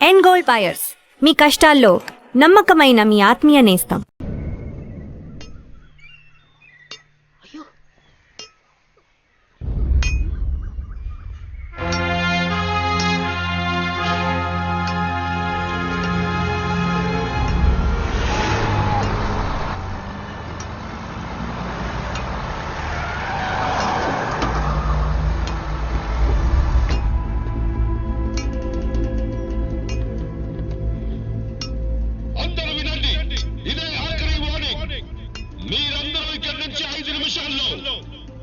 End goal buyers, మీ కష్టాల్లో నమ్మకమైన మీ ఆత్మీయ నేస్తం. మీరందరూ ఇక్కడి నుంచి 5 నిమిషాల్లో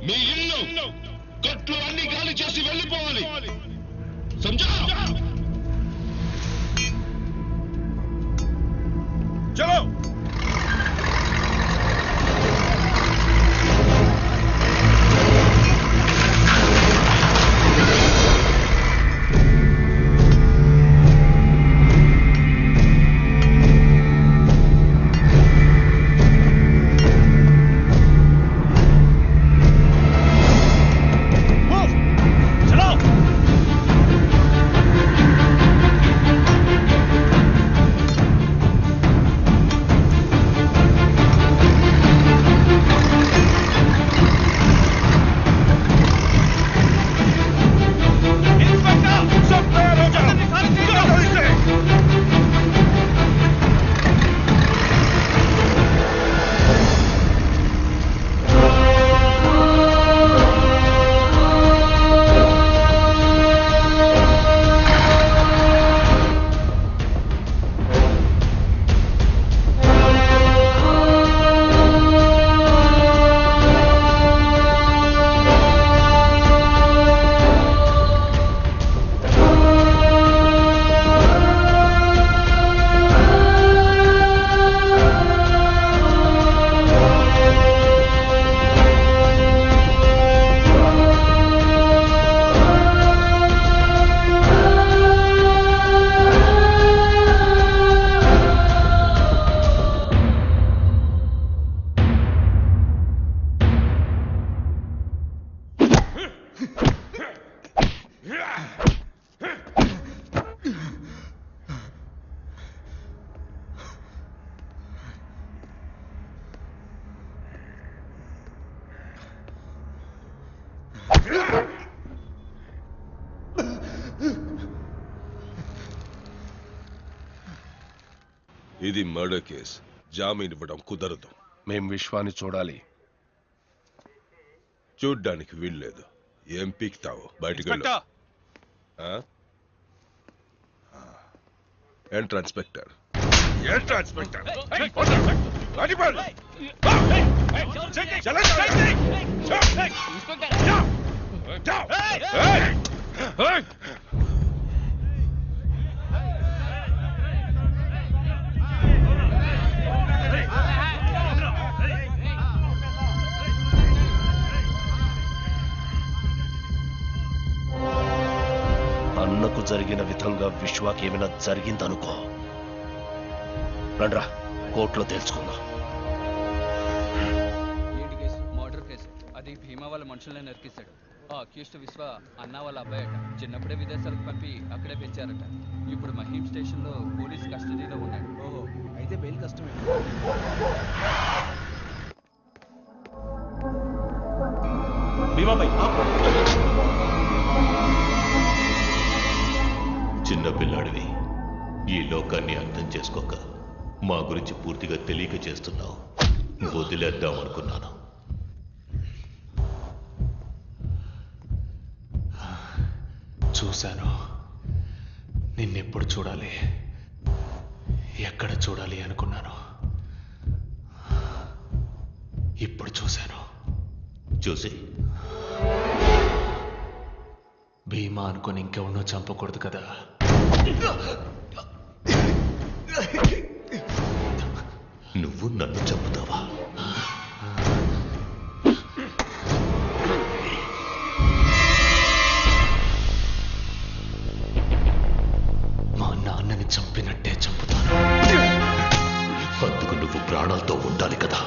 మీ ఇల్లు గట్లు అన్ని గాలి చేసి వెళ్ళిపోవాలి. సంజా చలో. ఇది మర్డర్ కేస్. జామీన్ ఇవ్వడం కుదరదు. మేం విశ్వాన్ని చూడాలి. చూడ్డానికి వీల్లేదు. ఏం పీక్తావు? బయటికి వెళ్ళు. ఏంట్రా ఇన్స్పెక్టర్? ఏంట్రా ఇన్స్పెక్టర్? అన్నకు జరిగిన విధంగా విశ్వాకి ఏమైనా జరిగిందనుకో, రండ్రా కోర్టులో తెలుసుకుందాం. Murder case. అది భీమా వాళ్ళ మనుషులనే నరికిస్తాడు. ఆ అక్యూస్డ్ విశ్వ అన్న వాళ్ళ అబ్బాయట. చిన్నప్పుడే విదేశాలకు పంపి అక్కడే పెంచారట. ఇప్పుడు మహీం స్టేషన్ లో పోలీస్ కస్టడీలో ఉన్నాడు. ఓహో, అయితే బెయిల్ కష్టమే. చిన్న పిల్లాడివి, ఈ లోకాన్ని అర్థం చేసుకోక మా గురించి పూర్తిగా తెలియక చేస్తున్నావు. వదిలేద్దాం అనుకున్నాను. చూశాను. నిన్నెప్పుడు చూడాలి, ఎక్కడ చూడాలి అనుకున్నాను. ఇప్పుడు చూశాను. చూసి భీమా అనుకుని ఇంకెవరినో చంపకూడదు కదా. నువ్వు నన్ను చంపుతావా? మా నాన్నని చంపినట్టే చంపుతాను. అందుకు నువ్వు ప్రాణాలతో ఉండాలి కదా.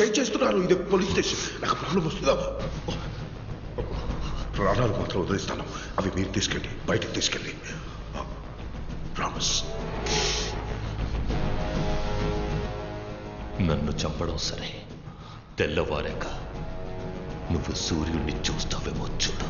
ఏం చేస్తున్నారు? ఇది పోలీస్ స్టేషన్. నాకు ప్రాబ్లం వస్తుందా? ప్రాణాలు మాత్రం వదిలిస్తాను. అవి మీరు తీసుకెళ్ళి బయటికి తీసుకెళ్ళి. ప్రామిస్. నన్ను చంపడం సరే, తెల్లవారాక నువ్వు సూర్యుడిని చూస్తావేమో చూడు.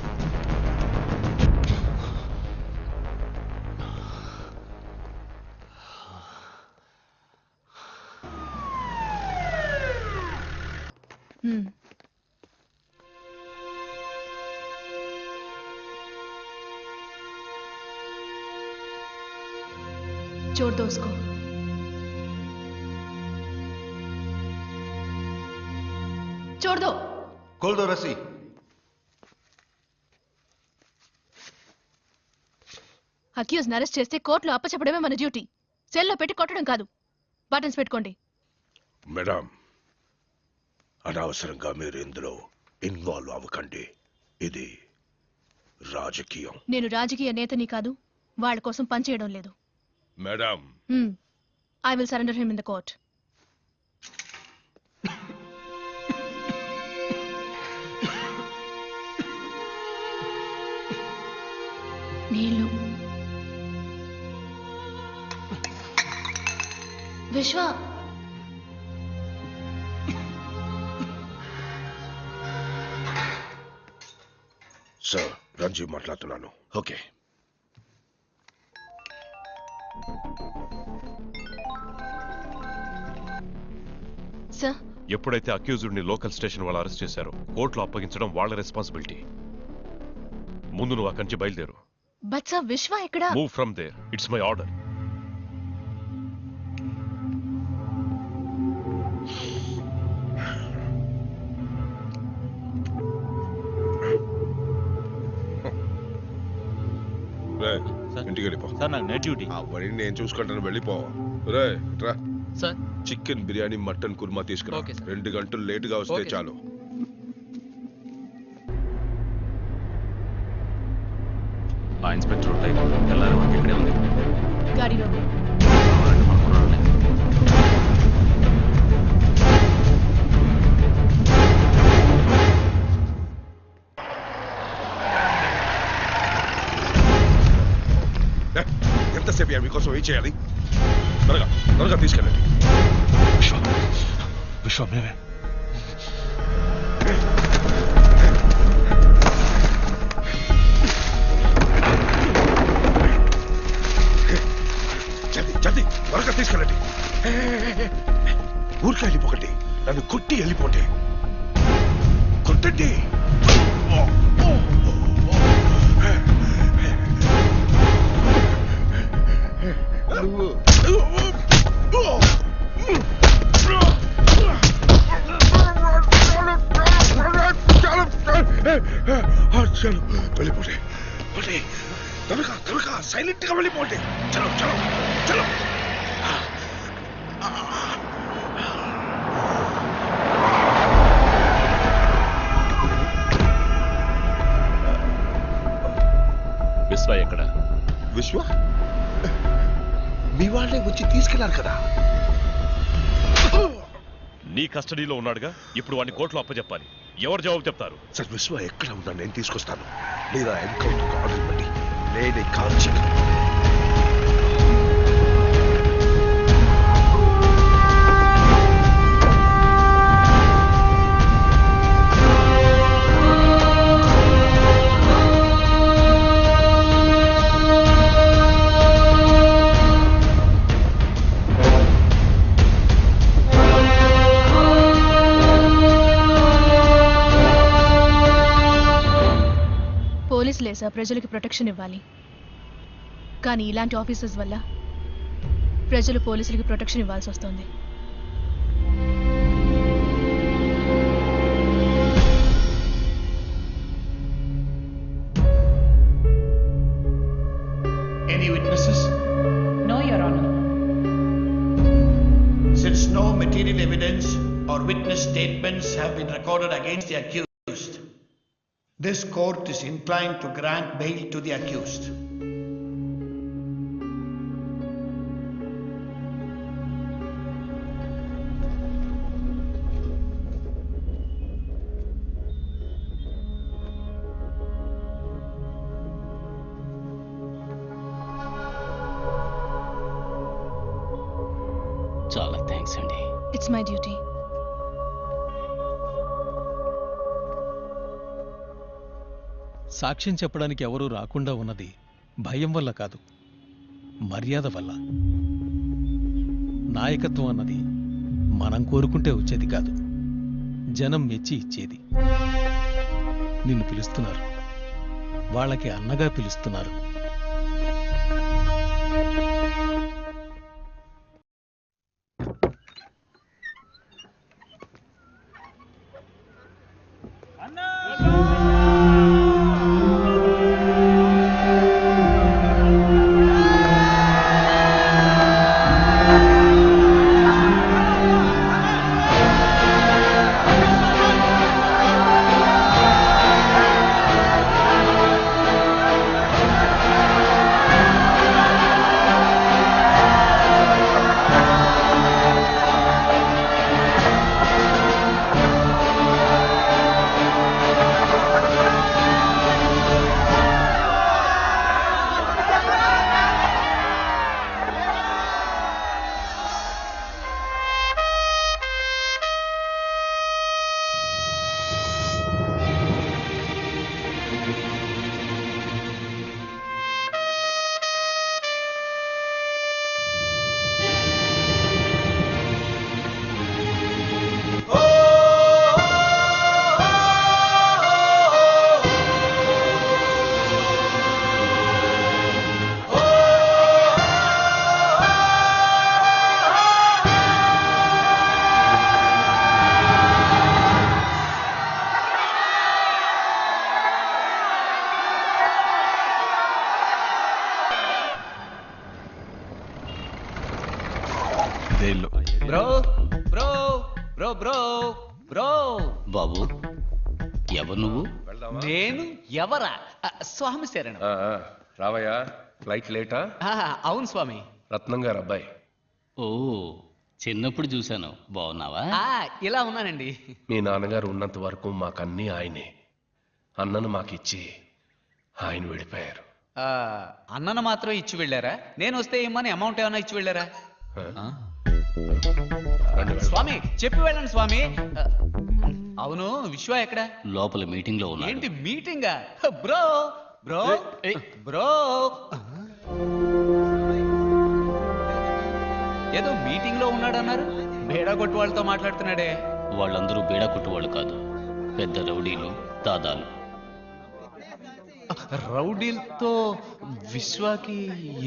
जोड़ दो उसको। छोड़ दो। खोल दो रस्सी। అక్యూజ్ అరెస్ట్ చేస్తే కోర్టులో అప్పచెప్పడమే మన డ్యూటీ. సెల్లో పెట్టి కొట్టడం కాదు. బటన్స్ పెట్టుకోండి. మేడం, అనవసరంగా మీరు ఇందులో ఇన్వాల్వ్ అవ్వకండి. ఇది రాజకీయం. నేను రాజకీయ నేతని కాదు, వాళ్ళ కోసం పనిచేయడం లేదు. Madam, I will surrender him in the court. నీళ్ళు. విశ్వ, సార్ రంజీవ్ మాట్లాడుతున్నాను. ఓకే. సార్, ఎప్పుడైతే అక్యూజ్డ్ని లోకల్ స్టేషన్ వాళ్ళు అరెస్ట్ చేశారో కోర్టులో అప్పగించడం వాళ్ళ రెస్పాన్సిబిలిటీ. ముందు నువ్వు అక్కడి నుంచి బయలుదేరు. బట్ సార్, విశ్వ ఇక్కడ. Move from there. It's my order. ఇంటికి వెళ్ళిపో. సార్ నాకు నైట్ డ్యూటీ. అవన్నీ నేను చూసుకుంటాను, వెళ్ళిపో. రే ట్రా. Sir, chicken biryani, mutton korma తీసుకురా. Okay sir. 2 గంటలు లేటుగా వస్తే ఓకే. చాలు. ఆ ఇన్స్పెక్టర్ తెల్లారి మనకి ఇక్కడే ఉంది. గాడిలో ఎంతసేపు మీకోసం ఏం చేయాలి? త్వరగా త్వరగా తీసుకెళ్ళండి. విశ్వ మేమే. జల్దీ జల్దీ త్వరగా తీసుకెళ్ళండి. ఊరికే వెళ్ళిపోకండి, నన్ను కొట్టి వెళ్ళిపోండి. కొట్టండి. చలో వెళ్ళిపోండి. త్వరగా త్వరగా సైలెంట్ గా వెళ్ళిపోండి. చలో చలో చలో. విశ్వ ఎక్కడ? విశ్వ మీ వాళ్ళే వచ్చి తీసుకెళ్లారు కదా. నీ కస్టడీలో ఉన్నాడుగా, ఇప్పుడు వాడిని కోర్టులో అప్పచెప్పాలి. ఎవరు జవాబు చెప్తారు? సార్, విశ్వ ఎక్కడ ఉన్నా నేను తీసుకొస్తాను. లేదా ఎన్కౌంటర్ ఆర్డర్ ఇవ్వండి, నేనే కాల్ చేయను. పోలీసులే సార్ ప్రజలకు ప్రొటెక్షన్ ఇవ్వాలి. కానీ ఇలాంటి ఆఫీసర్స్ వల్ల ప్రజలు పోలీసులకి ప్రొటెక్షన్ ఇవ్వాల్సి వస్తుంది. Any witnesses? No, Your Honor. Since no material evidence or witness statements have been recorded against the accused, this court is inclined to grant bail to the accused. Thanks అండి. It's my duty. సాక్ష్యం చెప్పడానికి ఎవరూ రాకుండా ఉన్నది భయం వల్ల కాదు, మర్యాద వల్ల. నాయకత్వం అన్నది మనం కోరుకుంటే వచ్చేది కాదు, జనం మెచ్చి ఇచ్చేది. నిన్ను పిలుస్తున్నారు, వాళ్ళకి అన్నగా పిలుస్తున్నారు. Bro bro bro bro bro బాబు, ఎవరు నువ్వు? నేను ఎవరా? స్వామి శరణం. రావయ్యా, ఫ్లైట్ లేటా? అవును స్వామి. రత్నం గారు అబ్బాయి. ఓ, చిన్నప్పుడు చూశాను. బాగున్నావా? ఇలా ఉన్నానండి. మీ నాన్నగారు ఉన్నంత వరకు మాకన్నీ ఆయనే. అన్నను మాకిచ్చి ఆయన వెళ్ళిపోయారు. అన్నను మాత్రం ఇచ్చి వెళ్ళారా? నేను వస్తే ఏమని అమౌంట్ ఏమైనా ఇచ్చి వెళ్ళారా? స్వామి చెప్పి వెళ్ళండి స్వామి. అవును, విశ్వ ఎక్కడ? లోపల మీటింగ్ లో ఉన్నా. ఏంటి మీటింగా? బ్రో బ్రో బ్రో, ఏదో మీటింగ్ లో ఉన్నాడన్నారు. బేడా కొట్టు వాళ్ళతో మాట్లాడుతున్నాడే. వాళ్ళందరూ బేడా కొట్టువాళ్ళు కాదు, పెద్ద రౌడీలు, దాదాలు. రౌడీలతో విశ్వాకి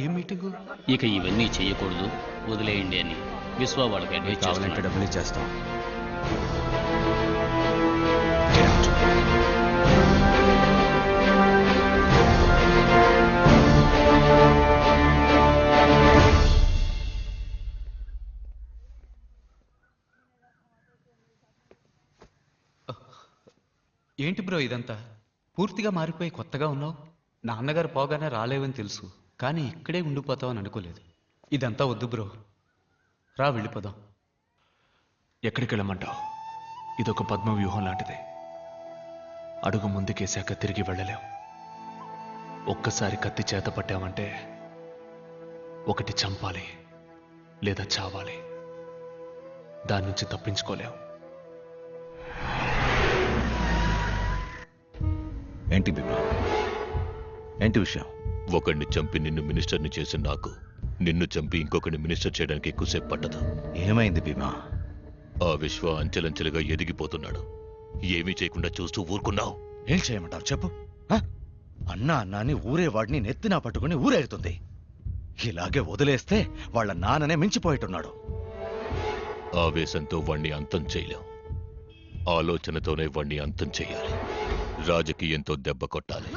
ఏ మీటింగు? ఇక ఇవన్నీ చెయ్యకూడదు, వదిలేయండి అని విశ్వ వాళ్ళకి అడ్వైస్ చేస్తున్నాడు. డబ్బులు ఇచ్చేస్తాం. ఏంటి బ్రో ఇదంతా? పూర్తిగా మారిపోయి కొత్తగా ఉన్నావు. నాన్నగారు పోగానే రాలేవని తెలుసు, కానీ ఇక్కడే ఉండిపోతావని అనుకోలేదు. ఇదంతా వద్దు బ్రో, రా వెళ్ళిపోదాం. ఎక్కడికి వెళ్ళమంటావు? ఇదొక పద్మ వ్యూహం లాంటిది. అడుగు ముందుకేసాక తిరిగి వెళ్ళలేం. ఒక్కసారి కత్తి చేత పట్టామంటే ఒకటి చంపాలి లేదా చావాలి. దాని నుంచి తప్పించుకోలేం. ఏంటి బిప్లా? ఏంటి విషయం? ఒకడిని చంపి నిన్ను మినిస్టర్ని చేసి నాకు, నిన్ను చంపి ఇంకొకరిని మినిస్టర్ చేయడానికి ఎక్కువసేపు పట్టదు. ఏమైంది భీమా? ఆ విశ్వ అంచెలంచెలుగా ఎదిగిపోతున్నాడు. ఏమీ చేయకుండా చూస్తూ ఊరుకున్నావు. ఏం చేయమంటావు చెప్పు. అన్నా అన్నాన్ని ఊరేవాడిని నెత్తినా పట్టుకుని ఊరేగుతుంది. ఇలాగే వదిలేస్తే వాళ్ళ నాన్ననే మించిపోయేట్టున్నాడు. ఆవేశంతో వాణ్ణి అంతం చేయలేం. ఆలోచనతోనే వాణ్ణి అంతం చేయాలి. రాజకీయంతో దెబ్బ కొట్టాలి.